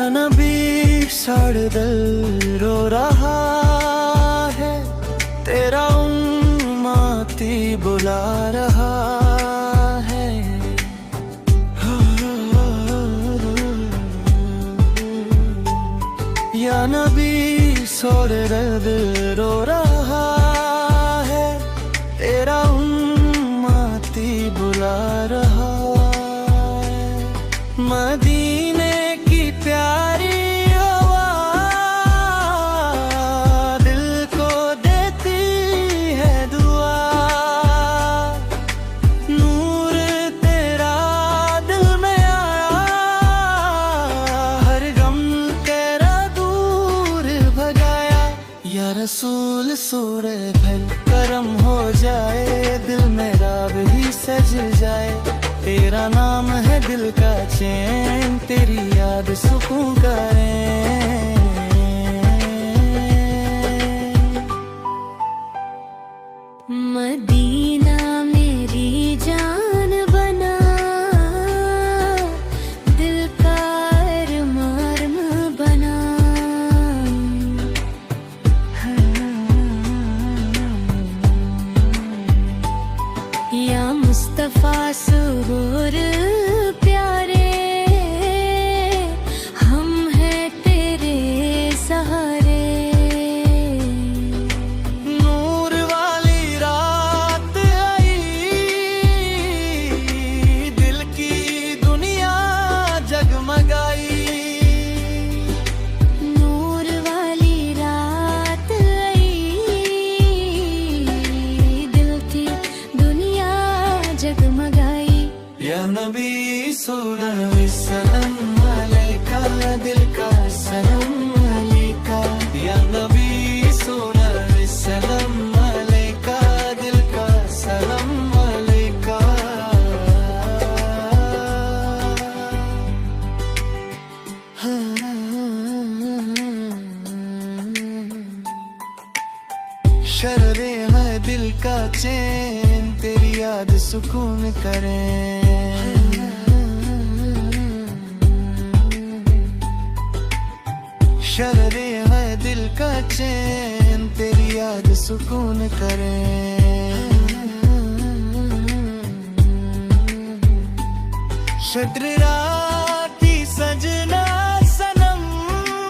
या नबी साढ़े दिल रो रहा है, तेरा उम्मती बुला रहा है। या नबी साढ़े दिल रो रहा है, तेरा उम्मती बुला रहा है। मदीने की प्यारी आवाज़ दिल को देती है दुआ, नूर तेरा दिल में आया, हर गम तेरा दूर भगाया। या रसूल सूरे फल करम हो जाए, दिल मेरा भी सज जाए। तेरा नाम है दिल का चैन, तेरी याद सुकून करे। मदीना मेरी जान बना, दिल का अरमान बना। या मुस्तफा सुरूर प्यारे, हम हैं तेरे सहारे। नूर वाली रात आई, दिल की दुनिया जगमगाई। नूर वाली रात आई, दिल की दुनिया जगमगाई। या नबी सलाम अलैका, दिल का सलाम अलैका। या नबी सलाम अलैका, दिल का सलाम अलैका। शर्रे है दिल का चैन, तेरी याद सुकून करे। शर्रे है दिल का चैन, तेरी याद सुकून करे। शद्र